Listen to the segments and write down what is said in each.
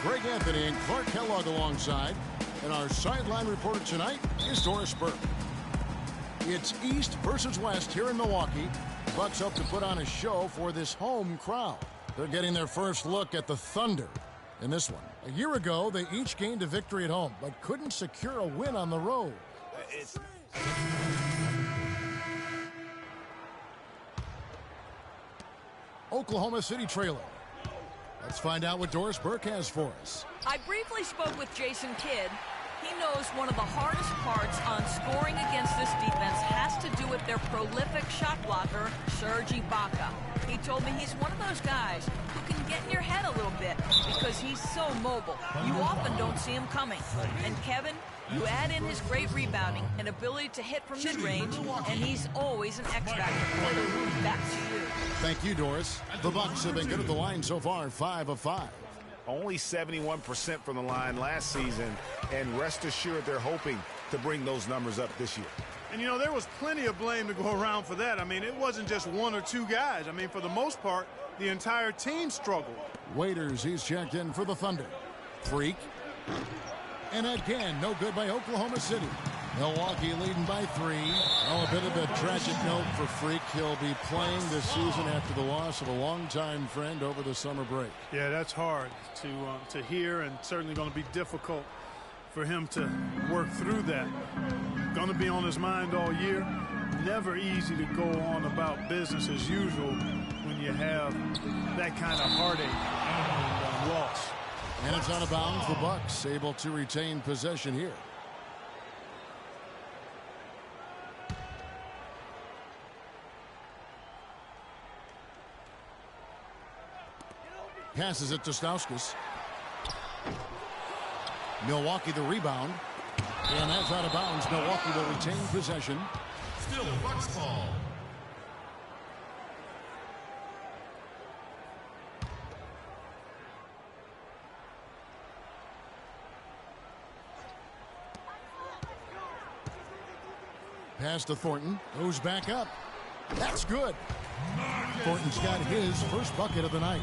Greg Anthony and Clark Kellogg alongside. And our sideline reporter tonight is Doris Burke. It's East versus West here in Milwaukee. The Bucks hope to put on a show for this home crowd. They're getting their first look at the Thunder in this one. A year ago, they each gained a victory at home, but couldn't secure a win on the road. Oklahoma City trailing. Let's find out what Doris Burke has for us. I briefly spoke with Jason Kidd. He knows one of the hardest parts on scoring against this defense has to do with their prolific shot blocker, Serge Ibaka. He told me he's one of those guys who can get in your head a little bit because he's so mobile. You often don't see him coming. And Kevin, you add in his great rebounding and ability to hit from mid-range, and he's always an X-factor. Back to you. Thank you, Doris. The Bucks have been good at the line so far, 5 of 5. Only 71% from the line last season, and rest assured they're hoping to bring those numbers up this year. And, you know, there was plenty of blame to go around for that. I mean, it wasn't just one or two guys. I mean, for the most part, the entire team struggled. Waiters, he's checked in for the Thunder. Freak. And again, no good by Oklahoma City. Milwaukee leading by 3. Oh, a bit of a tragic note for Freak. He'll be playing this season after the loss of a longtime friend over the summer break. Yeah, that's hard to hear, and certainly going to be difficult for him to work through that. Going to be on his mind all year. Never easy to go on about business as usual when you have that kind of heartache and loss. And it's out of bounds. The Bucks able to retain possession here. Passes it to Stauskas. Milwaukee the rebound. And that's out of bounds. Milwaukee will retain possession. Still Bucks ball. Pass to Thornton. Goes back up. That's good. Thornton's got his first bucket of the night.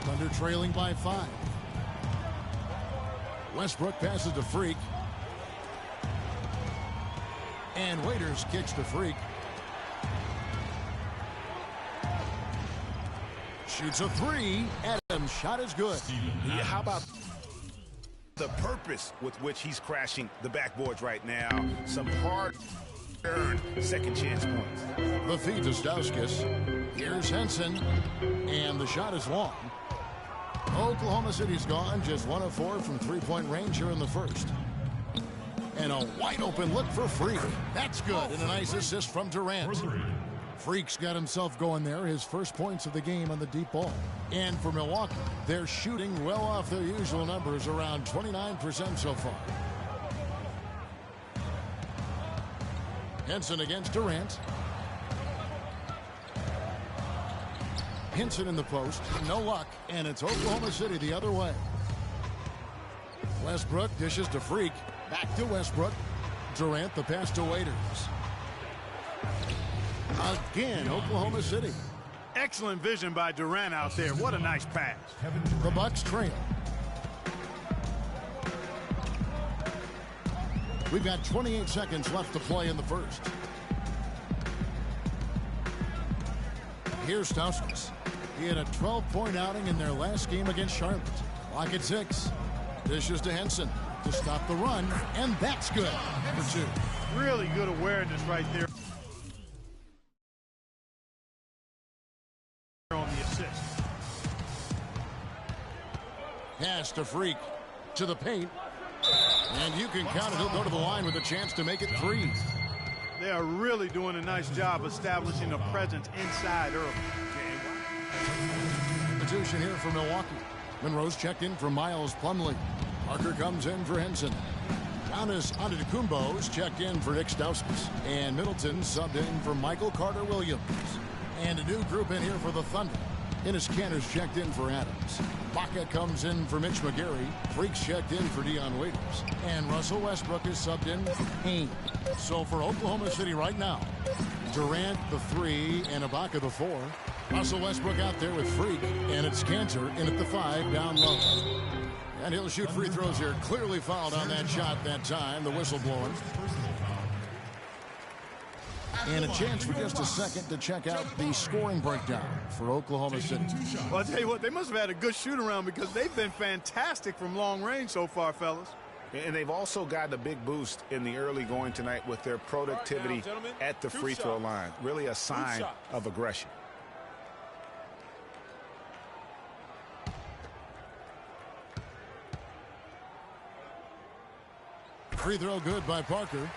Thunder trailing by 5. Westbrook passes to Freak. And Waiters kicks to Freak. Shoots a 3. Adams' shot is good. Yeah, how about the purpose with which he's crashing the backboards right now? Some hard-earned second chance points. The feed to Stauskas. Here's Henson. And the shot is long. Oklahoma City's gone just 1 of 4 from three-point range here in the first. And a wide open look for Freak. That's good. And a nice assist from Durant. Freak's got himself going there. His first points of the game on the deep ball. And for Milwaukee, they're shooting well off their usual numbers, around 29% so far. Henson against Durant. Henson in the post. No luck. And it's Oklahoma City the other way. Westbrook dishes to Freak. Back to Westbrook. Durant the pass to Waiters. Again, Oklahoma City. Excellent vision by Durant out there. What a nice pass. The Bucks trail. We've got 28 seconds left to play in the first. Here's Stauskas. He had a 12-point outing in their last game against Charlotte. Clock at 6. Dishes to Henson to stop the run, and that's good for 2. Really good awareness right there on the assist. Pass to Freak to the paint. And you can count it. He'll go to the line with a chance to make it 3. They are really doing a nice job establishing a presence inside early. Substitution here for Milwaukee. Monroe's checked in for Miles Plumlee. Parker comes in for Henson. Giannis Antetokounmpo's checked in for Nick Stauskas. And Middleton subbed in for Michael Carter-Williams. And a new group in here for the Thunder. Ennis Kanter's checked in for Adams. Baca comes in for Mitch McGary. Freak's checked in for Dion Waiters. And Russell Westbrook is subbed in for Payne. So for Oklahoma City right now, Durant the 3 and Ibaka the 4. Russell Westbrook out there with Freak, and it's Cantor in at the 5 down low. And he'll shoot free throws here. Clearly fouled on that shot that time. The whistle blowing. And a chance for just a second to check out the scoring breakdown for Oklahoma City. Well, I'll tell you what, they must have had a good shoot-around because they've been fantastic from long range so far, fellas. And they've also gotten a big boost in the early going tonight with their productivity at the free throw line. Really a sign of aggression. Free throw good by Parker.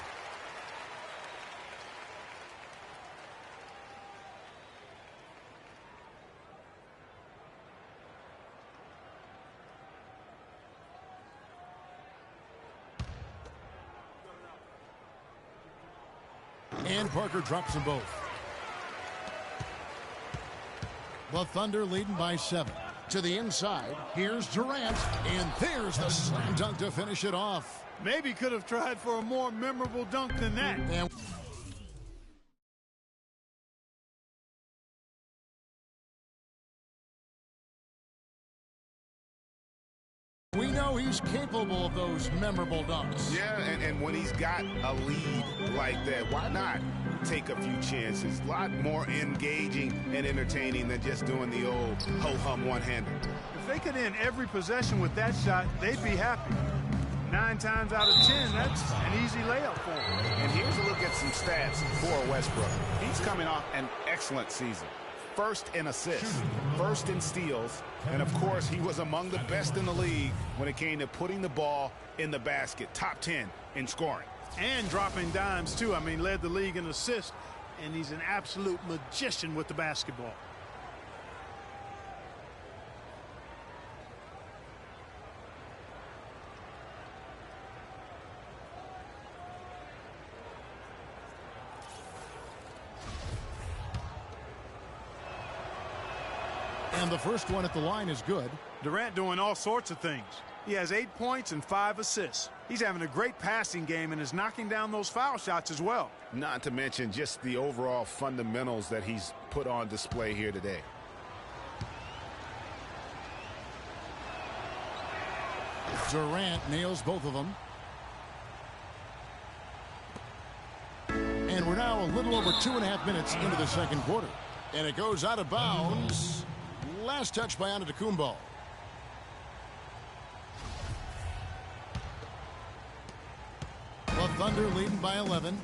And Parker drops them both. The Thunder leading by 7. To the inside, here's Durant, and there's the slam dunk to finish it off. Maybe could have tried for a more memorable dunk than that. And we know he's capable of those memorable dunks. Yeah, and when he's got a lead like that, why not take a few chances? A lot more engaging and entertaining than just doing the old ho-hum one-hander. If they could end every possession with that shot, they'd be happy. 9 times out of 10, that's an easy layup for him. And here's a look at some stats for Westbrook. He's coming off an excellent season. First in assists, first in steals, and of course he was among the best in the league when it came to putting the ball in the basket. Top 10 in scoring. And dropping dimes too. I mean, led the league in assists, and he's an absolute magician with the basketball. And the first one at the line is good. Durant doing all sorts of things. He has 8 points and 5 assists. He's having a great passing game and is knocking down those foul shots as well. Not to mention just the overall fundamentals that he's put on display here today. Durant nails both of them. And we're now a little over 2.5 minutes into the second quarter. And it goes out of bounds. Last touch by Antetokounmpo. The Thunder leading by 11.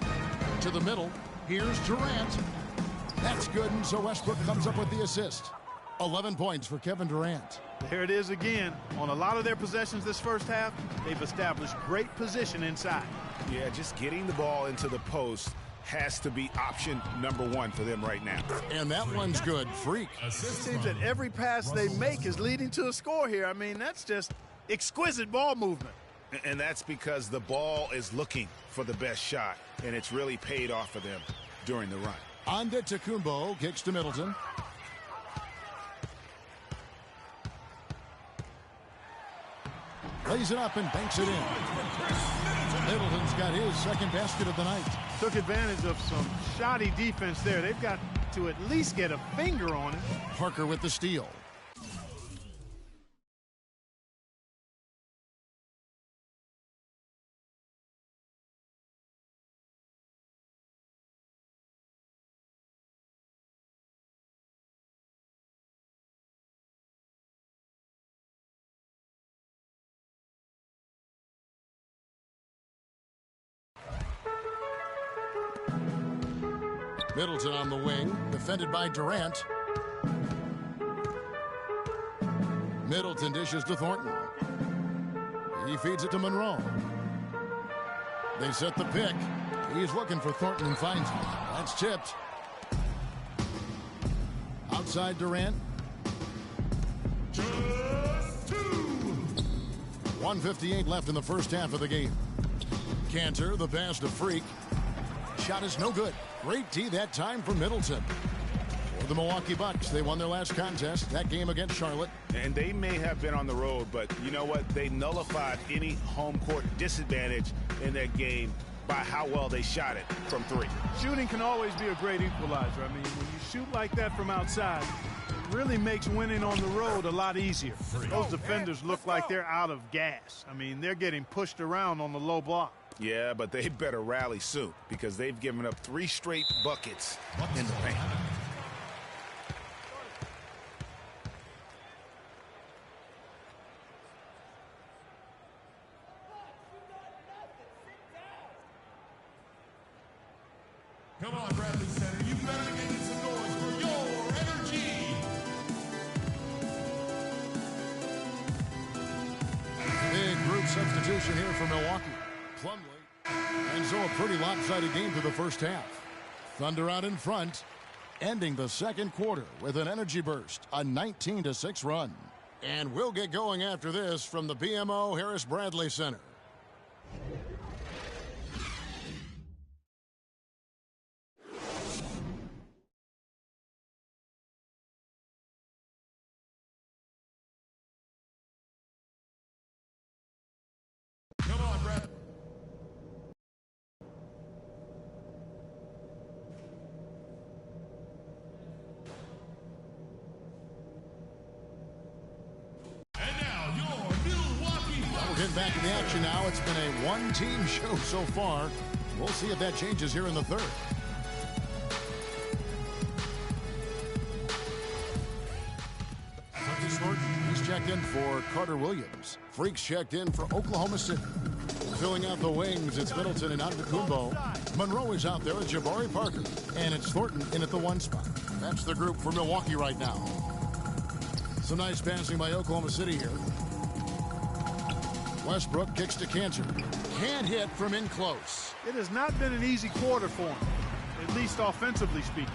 To the middle. Here's Durant. That's good, and so Westbrook comes up with the assist. 11 points for Kevin Durant. There it is again. On a lot of their possessions this first half, they've established great position inside. Yeah, just getting the ball into the post has to be option number 1 for them right now. And that one's good. Freak. It seems that every pass they make is leading to a score here. I mean, that's just exquisite ball movement. And that's because the ball is looking for the best shot, and it's really paid off for them during the run. Antetokounmpo kicks to Middleton. Lays it up and banks it in. Middleton's got his second basket of the night. Took advantage of some shoddy defense there. They've got to at least get a finger on it. Parker with the steal. Middleton on the wing, defended by Durant. Middleton dishes to Thornton. He feeds it to Monroe. They set the pick. He's looking for Thornton and finds him. That's tipped. Outside Durant. 1:58 left in the first half of the game. Cantor, the pass to Freak. Shot is no good. Great D that time for Middleton. For the Milwaukee Bucks, they won their last contest, that game against Charlotte. And they may have been on the road, but you know what? They nullified any home court disadvantage in that game by how well they shot it from three. Shooting can always be a great equalizer. I mean, when you shoot like that from outside, it really makes winning on the road a lot easier. Those defenders look like they're out of gas. I mean, they're getting pushed around on the low block. Yeah, but they better rally soon because they've given up 3 straight buckets in the paint. Come on, Bradley Center. You better be making some noise for your energy. Big group substitution here for Milwaukee. Plumlee. And so a pretty lopsided game through the first half. Thunder out in front, ending the second quarter with an energy burst, a 19-6 run. And we'll get going after this from the BMO Harris Bradley Center. Come on, Brad. And now your Milwaukee Bucks. We're getting back in the action now. It's been a one-team show so far. We'll see if that changes here in the third. He's checked in for Carter Williams. Freaks checked in for Oklahoma City. Filling out the wings, it's Middleton and Antetokounmpo. Monroe is out there with Jabari Parker. And it's Thornton in at the 1 spot. That's the group for Milwaukee right now. Some nice passing by Oklahoma City here. Westbrook kicks to Cantor. Can't hit from in close. It has not been an easy quarter for him, at least offensively speaking.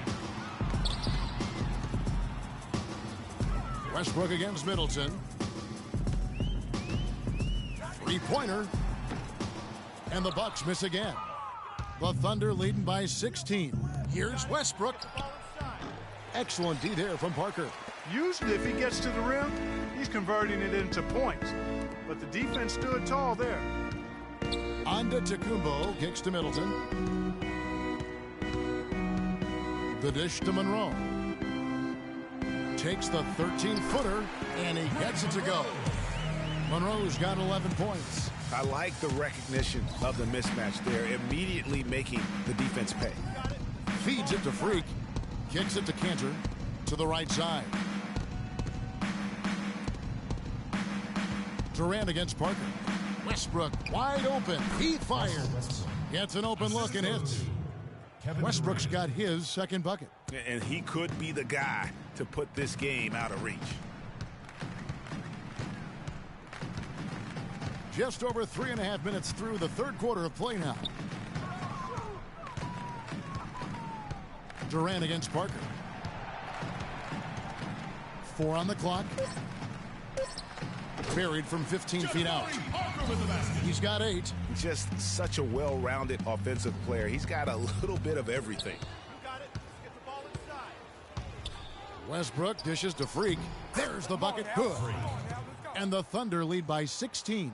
Westbrook against Middleton. Three-pointer. And the Bucks miss again. The Thunder leading by 16. Here's Westbrook. Excellent D there from Parker. Usually if he gets to the rim, he's converting it into points. But the defense stood tall there. Antetokounmpo kicks to Middleton. The dish to Monroe. Takes the 13-footer, and he gets it to go. Monroe's got 11 points. I like the recognition of the mismatch there, immediately making the defense pay. Feeds it to Freak. Kicks it to Cantor to the right side. Durant against Parker. Westbrook wide open. He fires. Gets an open look and hits. Westbrook's got his second bucket. And he could be the guy to put this game out of reach. Just over 3.5 minutes through the third quarter of play now. Durant against Parker. 4 on the clock. Buried from 15 feet out. He's got 8. Just such a well-rounded offensive player. He's got a little bit of everything. Westbrook dishes to Freak. There's the bucket. Good. And the Thunder lead by 16.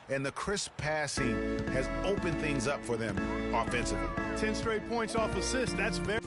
And the crisp passing has opened things up for them offensively. 10 straight points off assist. That's very...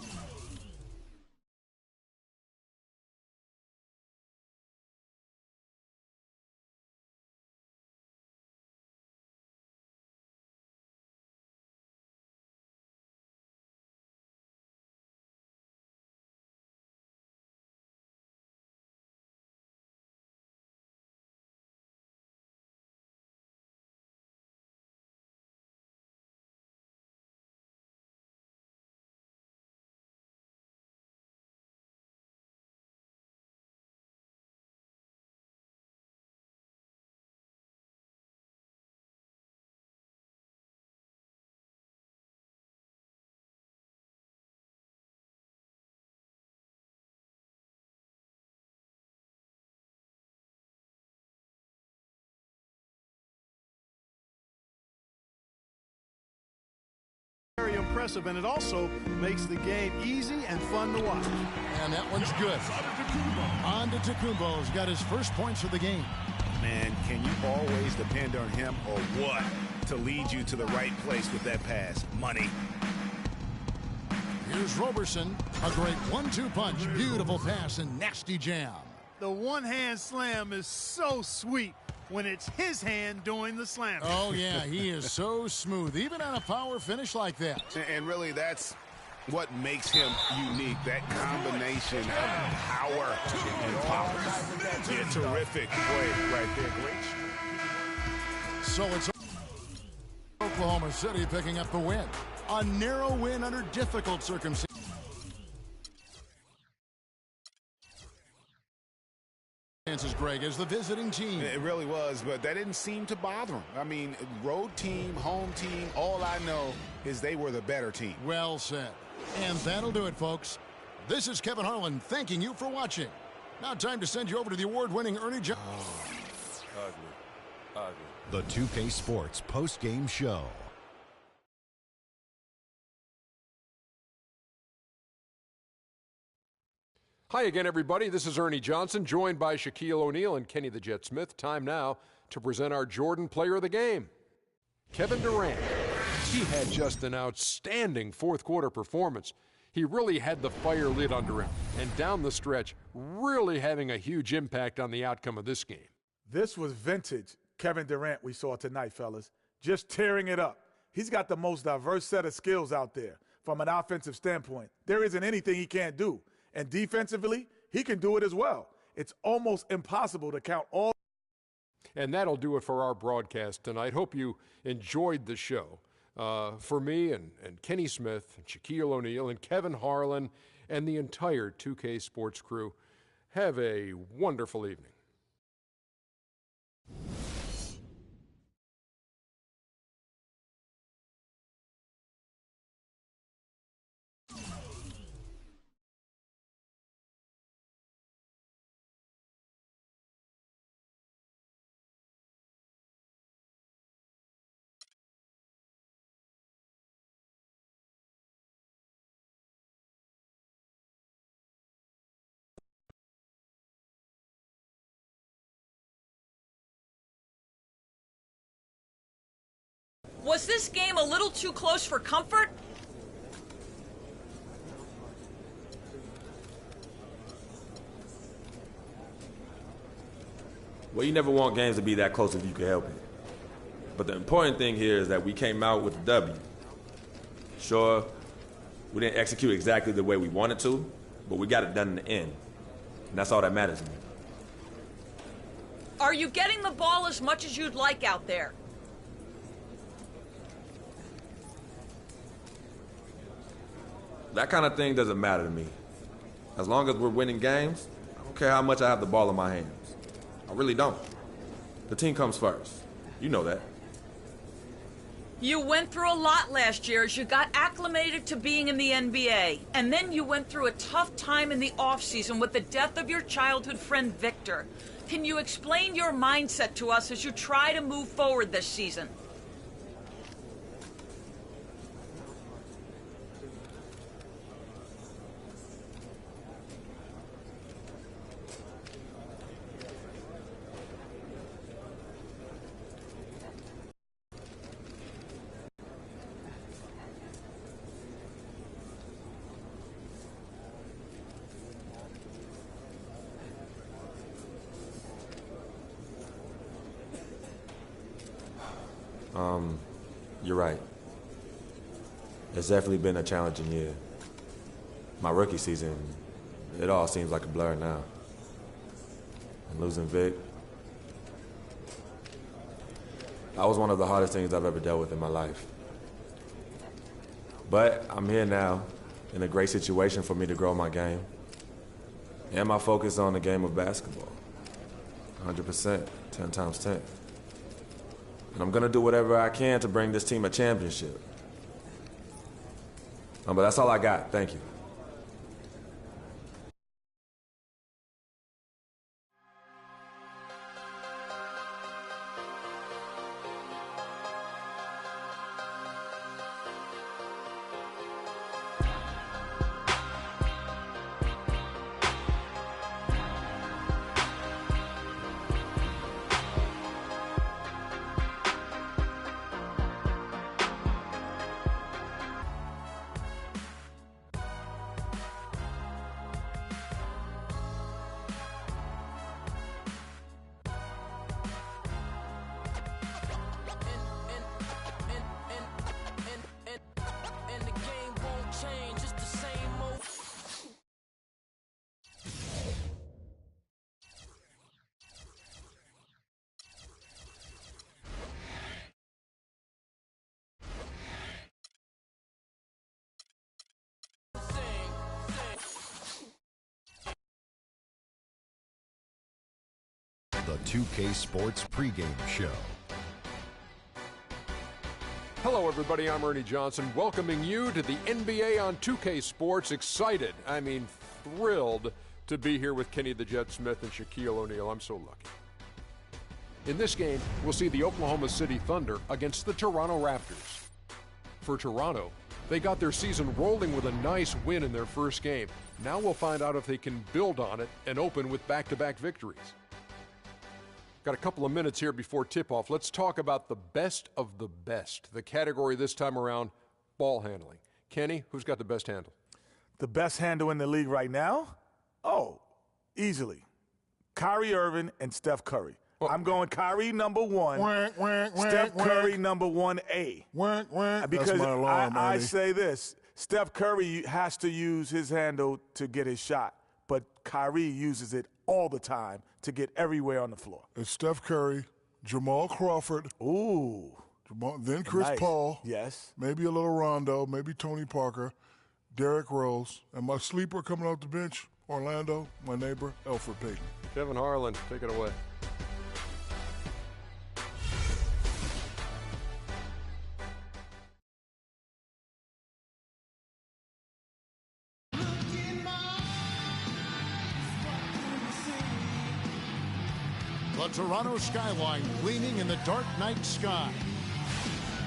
very impressive, and it also makes the game easy and fun to watch. And that one's good. Antetokounmpo's got his first points of the game. man. Can you always depend on him or what to lead you to the right place with that pass? Money. Here's Roberson. A great 1-2 punch. Beautiful pass and nasty jam. The one-hand slam is so sweet when it's his hand doing the slam. Oh, yeah, he is so smooth, even on a power finish like that. And really, that's what makes him unique, that combination of power and power. Yeah, terrific play right there. Great. So it's Oklahoma City picking up the win. A narrow win under difficult circumstances. Greg, as the visiting team. It really was, but that didn't seem to bother him. I mean, road team, home team, all I know is they were the better team. Well said. And that'll do it, folks. This is Kevin Harlan thanking you for watching. Now time to send you over to the award-winning Ernie Johnson. The 2K Sports post-game show. Hi again, everybody. This is Ernie Johnson, joined by Shaquille O'Neal and Kenny the Jet Smith. Time now to present our Jordan Player of the Game, Kevin Durant. He had just an outstanding fourth-quarter performance. He really had the fire lit under him, and down the stretch, really having a huge impact on the outcome of this game. This was vintage Kevin Durant we saw tonight, fellas. Just tearing it up. He's got the most diverse set of skills out there from an offensive standpoint. There isn't anything he can't do. And defensively, he can do it as well. It's almost impossible to count all. And that'll do it for our broadcast tonight. Hope you enjoyed the show. For me and Kenny Smith, and Shaquille O'Neal, and Kevin Harlan, and the entire 2K Sports crew, have a wonderful evening. Was this game a little too close for comfort? Well, you never want games to be that close if you can help it. But the important thing here is that we came out with the W. Sure, we didn't execute exactly the way we wanted to, but we got it done in the end. And that's all that matters to me. Are you getting the ball as much as you'd like out there? That kind of thing doesn't matter to me. As long as we're winning games, I don't care how much I have the ball in my hands. I really don't. The team comes first. You know that. You went through a lot last year as you got acclimated to being in the NBA. And then you went through a tough time in the offseason with the death of your childhood friend Victor. Can you explain your mindset to us as you try to move forward this season? You're right. It's definitely been a challenging year. My rookie season, it all seems like a blur now. And losing Vic, that was one of the hardest things I've ever dealt with in my life. But I'm here now, in a great situation for me to grow my game. And my focus on the game of basketball. 100%, 10 times 10. And I'm going to do whatever I can to bring this team a championship. But that's all I got. Thank you. 2K Sports pregame show. Hello, everybody. I'm Ernie Johnson, welcoming you to the NBA on 2K Sports. Excited, thrilled to be here with Kenny the Jet Smith and Shaquille O'Neal. I'm so lucky. In this game, we'll see the Oklahoma City Thunder against the Toronto Raptors. For Toronto, they got their season rolling with a nice win in their first game. Now we'll find out if they can build on it and open with back-to-back victories. Got a couple of minutes here before tip-off. Let's talk about the best of the best. The category this time around, ball handling. Kenny, who's got the best handle? The best handle in the league right now? Oh, easily. Kyrie Irving and Steph Curry. Well, I'm going Kyrie number one, Steph Curry number 1A. Because That's my alarm, I Ernie. say this, Steph Curry has to use his handle to get his shot, but Kyrie uses it all the time to get everywhere on the floor. It's Steph Curry, Jamal Crawford, Ooh. then Chris Nice. Paul, Yes. maybe a little Rondo, maybe Tony Parker, Derrick Rose, and my sleeper coming off the bench, Orlando, my neighbor, Elfrid Payton. Kevin Harlan, take it away. The Toronto skyline gleaming in the dark night sky.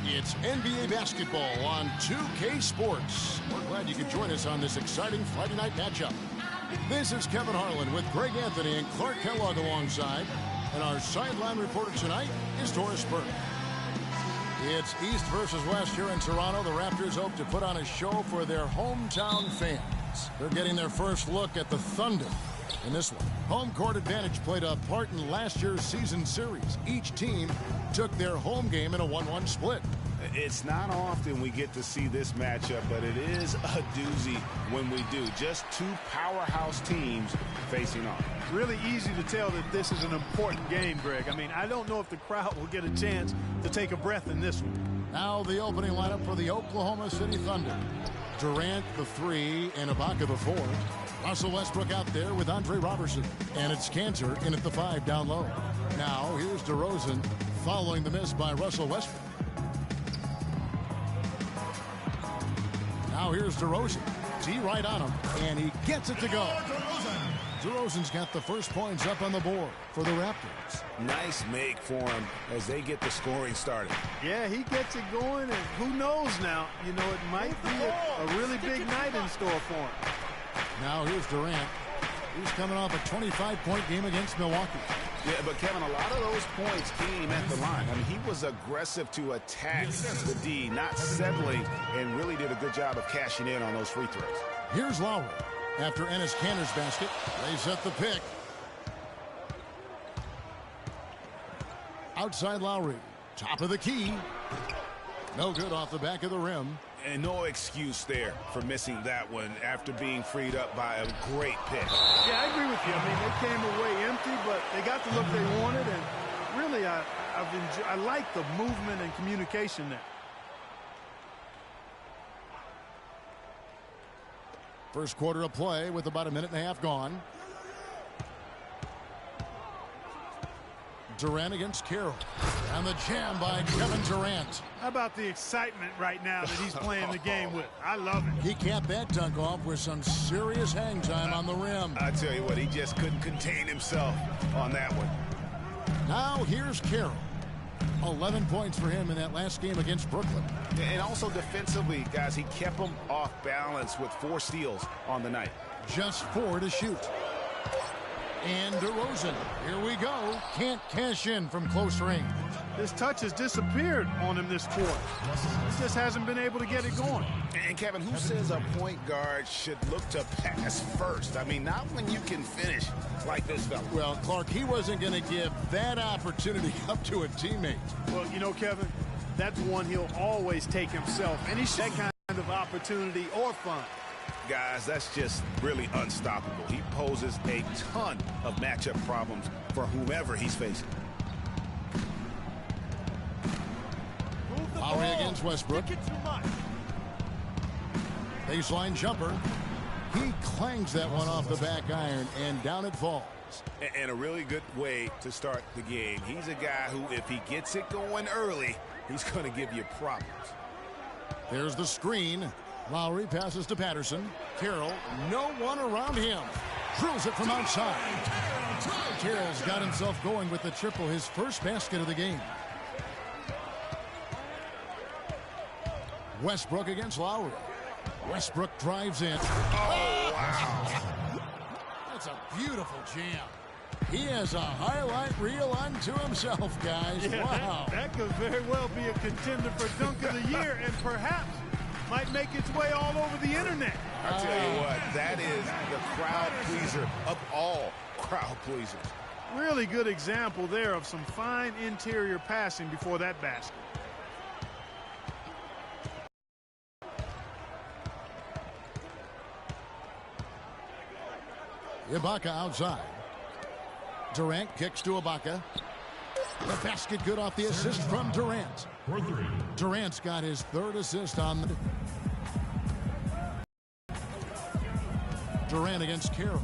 It's NBA basketball on 2K Sports. We're glad you could join us on this exciting Friday night matchup. This is Kevin Harlan with Greg Anthony and Clark Kellogg alongside. And our sideline reporter tonight is Doris Burke. It's East versus West here in Toronto. The Raptors hope to put on a show for their hometown fans. They're getting their first look at the Thunder in this one. Home court advantage played a part in last year's season series. Each team took their home game in a 1-1 split. It's not often we get to see this matchup, but it is a doozy when we do. Just two powerhouse teams facing off. Really easy to tell that this is an important game, Greg. I don't know if the crowd will get a chance to take a breath in this one. Now the opening lineup for the Oklahoma City Thunder. Durant, the 3, and Ibaka, the 4. Russell Westbrook out there with Andre Robertson. And it's Cantor in at the 5 down low. Now here's DeRozan following the miss by Russell Westbrook. Now here's DeRozan. T right on him, and he gets it to go. DeRozan's got the first points up on the board for the Raptors. Nice make for him as they get the scoring started. Yeah, he gets it going, and who knows now? It might be a really big night in store for him. Now here's Durant. He's coming off a 25-point game against Milwaukee. Yeah, but Kevin, a lot of those points came at the line. He was aggressive to attack the D, not settling, and really did a good job of cashing in on those free throws. Here's Lowry. After Enes Kanter's basket, they set the pick. Outside Lowry. Top of the key. No good off the back of the rim. And no excuse there for missing that one after being freed up by a great pick. Yeah, I agree with you. They came away empty, but they got the look they wanted, and really, I like the movement and communication there. First quarter of play with about a minute and a half gone. Durant against Carroll. And the jam by Kevin Durant. How about the excitement right now that he's playing the game with? I love it. He capped that dunk off with some serious hang time on the rim. I tell you what, he just couldn't contain himself on that one. Now here's Carroll. 11 points for him in that last game against Brooklyn. And also defensively, guys, he kept them off balance with 4 steals on the night. Just 4 to shoot. And DeRozan, here we go. Can't cash in from close range. His touch has disappeared on him this quarter. He just hasn't been able to get it going. And Kevin, who says a point guard should look to pass first? Not when you can finish like this fella. Well, Clark, he wasn't going to give that opportunity up to a teammate. Well, Kevin, that's one he'll always take himself. Any that kind of opportunity or fun. Guys, that's just really unstoppable. He poses a ton of matchup problems for whomever he's facing. Lowry against Westbrook. Baseline jumper. He clangs that one off the back iron, and down it falls. is. And a really good way to start the game. He's a guy who, if he gets it going early, he's going to give you problems. There's the screen. Lowry passes to Patterson. Carroll, no one around him. Drills it from outside. Carroll's got himself going with the triple, his first basket of the game. Westbrook against Lowry. Westbrook drives in. Oh, wow. That's a beautiful jam. He has a highlight reel unto himself, guys. Yeah, wow. That could very well be a contender for Dunk of the Year and perhaps might make its way all over the internet. I'll tell you what, that is the crowd pleaser of all crowd pleasers. Really good example there of some fine interior passing before that basket. Ibaka outside. Durant kicks to Ibaka. The basket good off the assist from Durant. Durant's got his third assist on the... Durant against Carroll.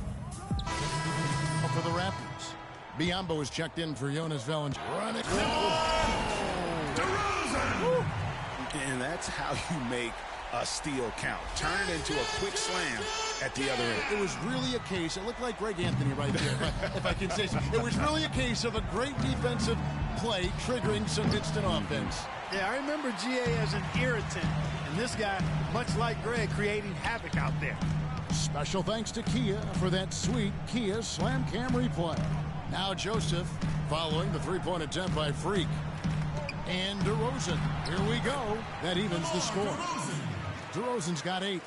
For the Raptors. Biyombo is checked in for Jonas Valanciunas. Running. DeRozan! And that's how you make a steal count. Turn it into a quick slam at the other end. It was really a case, it looked like Greg Anthony right there, if I can say so. It was really a case of a great defensive play triggering some instant offense. Yeah, I remember GA as an irritant, and this guy, much like Greg, creating havoc out there. Special thanks to Kia for that sweet Kia Slam Cam replay. Now Joseph following the three-point attempt by Freak. And DeRozan. Here we go. That evens the score. DeRozan's got 8.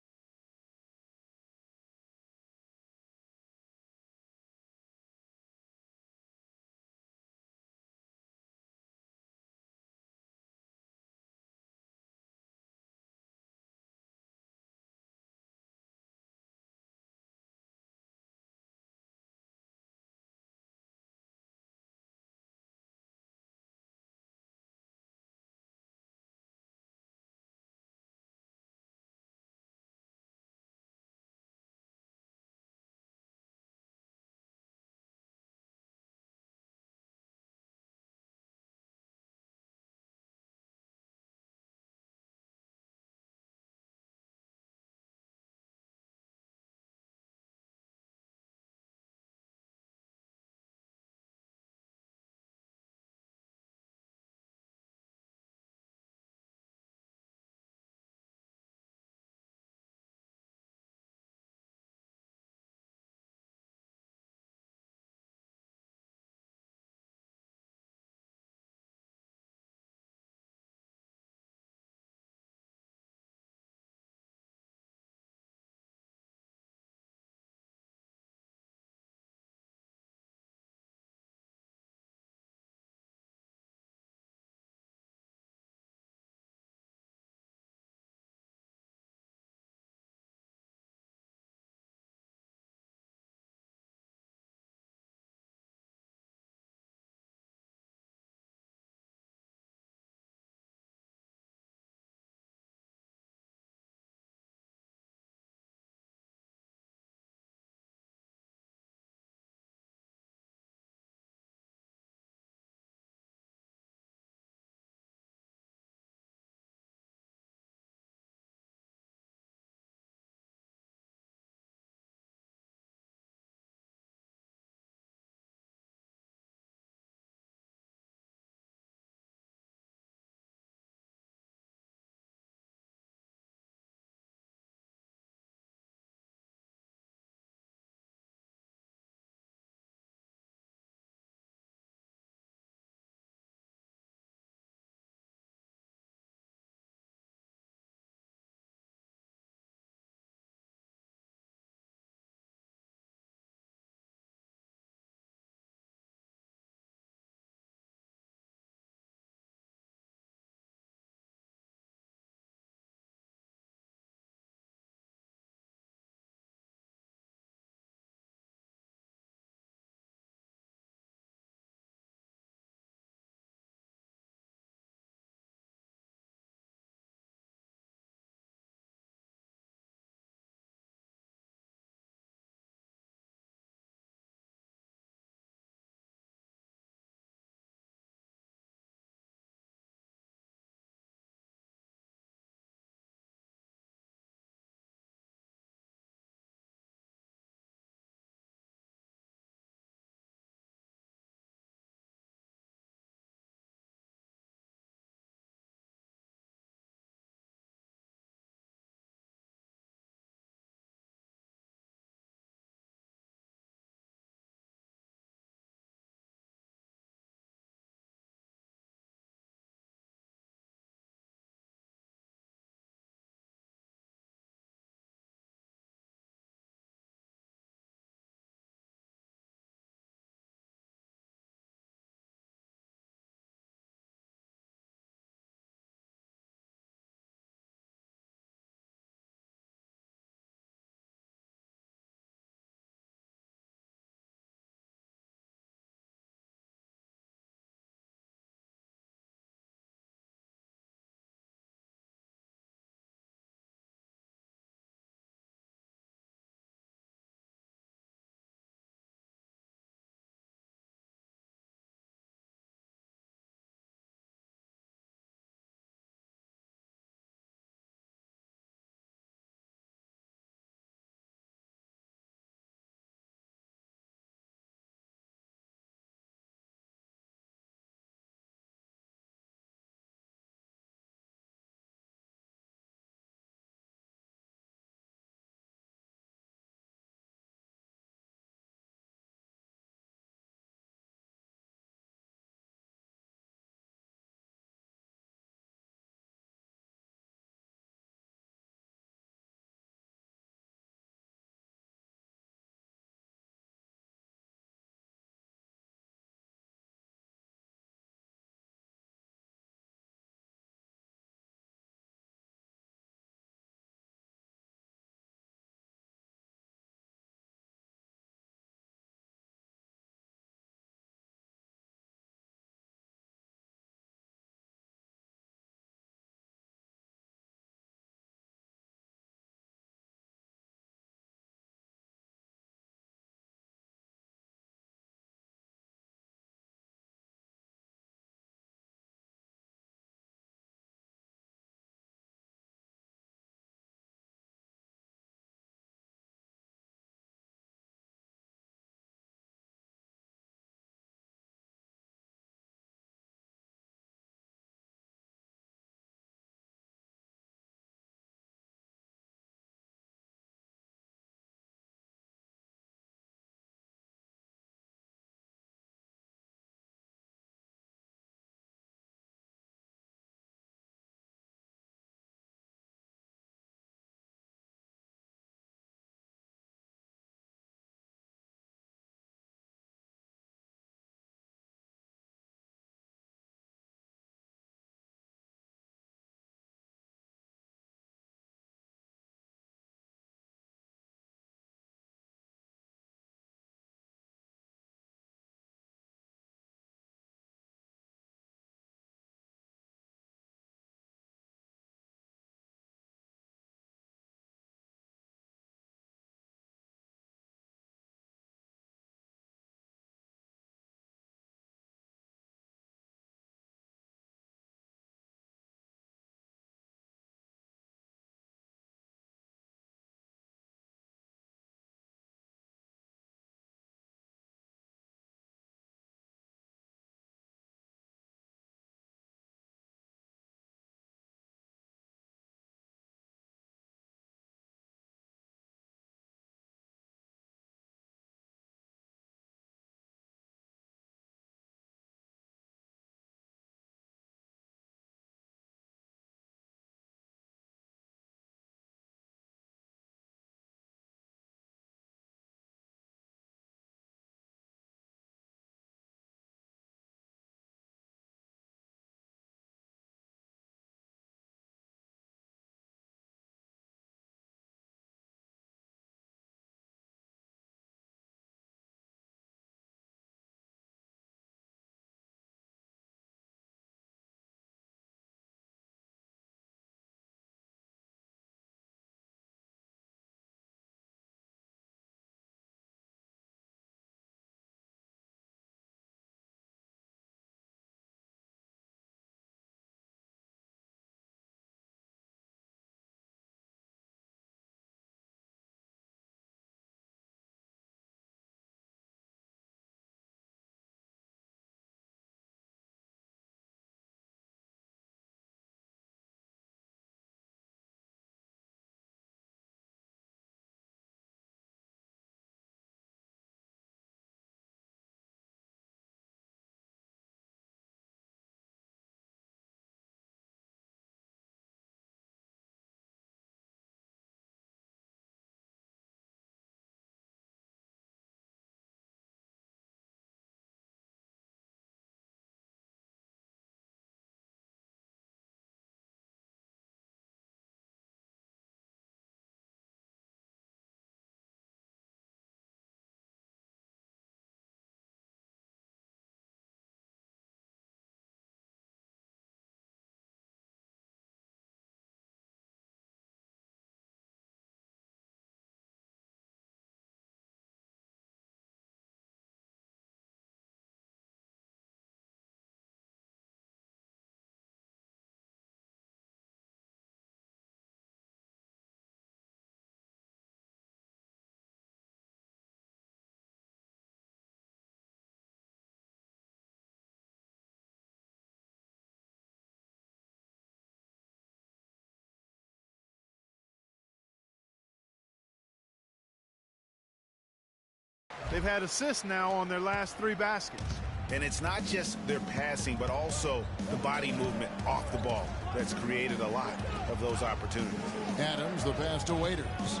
They've had assists now on their last 3 baskets. And it's not just their passing, but also the body movement off the ball that's created a lot of those opportunities. Adams, the pass to Waiters.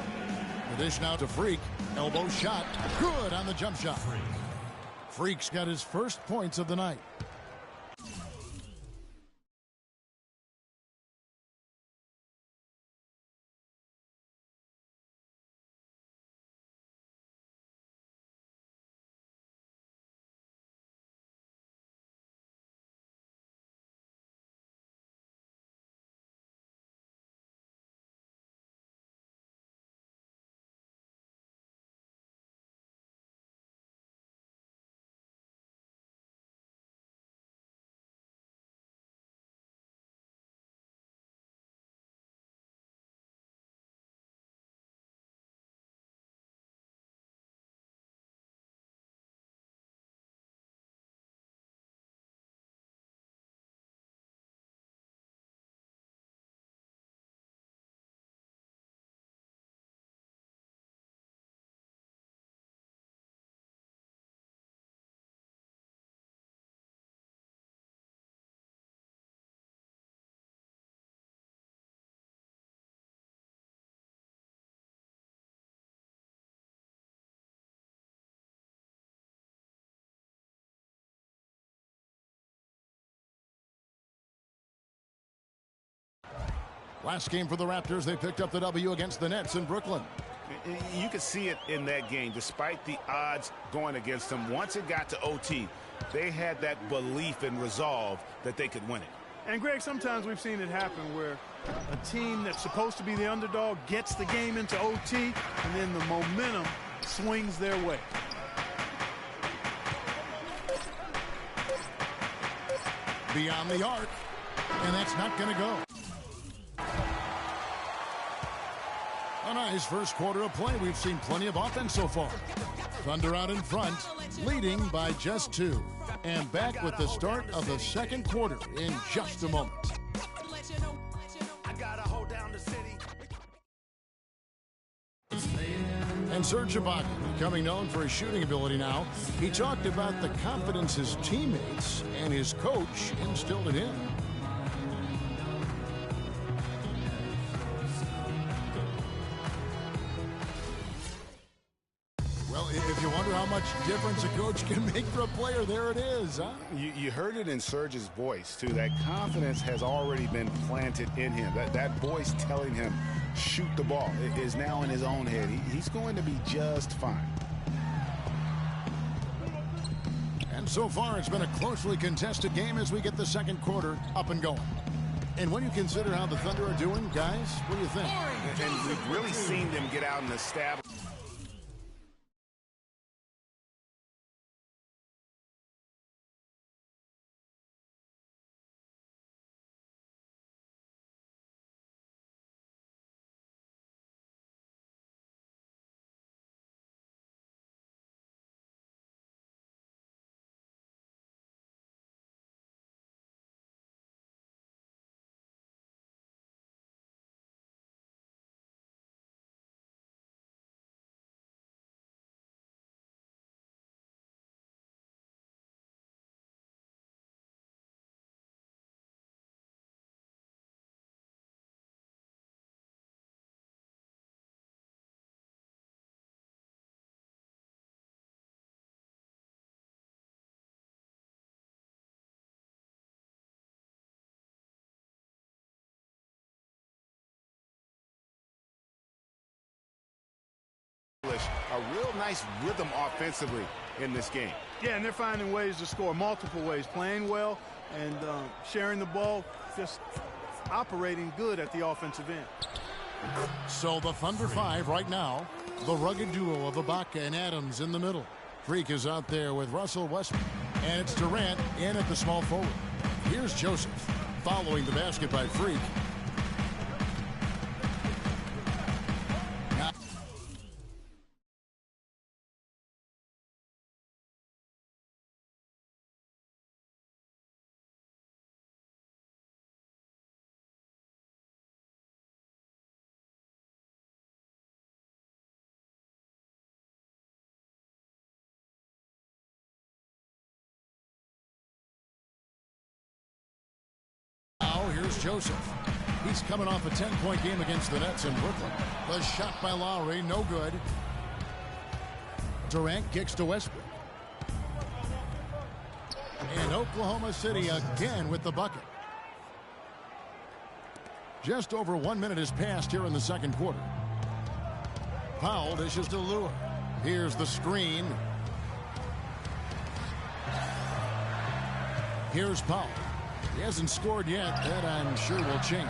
The dish now to Freak. Elbow shot. Good on the jump shot. Freak's got his first points of the night. Last game for the Raptors, they picked up the W against the Nets in Brooklyn. You could see it in that game. Despite the odds going against them, once it got to OT, they had that belief and resolve that they could win it. And, Greg, sometimes we've seen it happen where a team that's supposed to be the underdog gets the game into OT, and then the momentum swings their way. Beyond the arc, and that's not going to go. A nice first quarter of play. We've seen plenty of offense so far. Thunder out in front, leading by just 2. And back with the start of the second quarter in just a moment. And Serge Ibaka, becoming known for his shooting ability now, he talked about the confidence his teammates and his coach instilled in him. If you wonder how much difference a coach can make for a player, there it is, huh? You heard it in Serge's voice, too. That confidence has already been planted in him. That voice telling him, shoot the ball, is now in his own head. He's going to be just fine. And so far, it's been a closely contested game as we get the second quarter up and going. And when you consider how the Thunder are doing, guys, what do you think? And we've really seen them get out and establish. A real nice rhythm offensively in this game. Yeah, and they're finding ways to score multiple ways, playing well and sharing the ball, just operating good at the offensive end. So the Thunder 5 right now, the rugged duo of Ibaka and Adams in the middle. Freak is out there with Russell Westbrook, and it's Durant in at the small forward. Here's Joseph following the basket by Freak. Joseph. He's coming off a 10-point game against the Nets in Brooklyn. The shot by Lowry, no good. Durant kicks to Westbrook. And Oklahoma City again with the bucket. Just over 1 minute has passed here in the second quarter. Powell dishes to Lure. Here's the screen. Here's Powell. He hasn't scored yet. That I'm sure will change.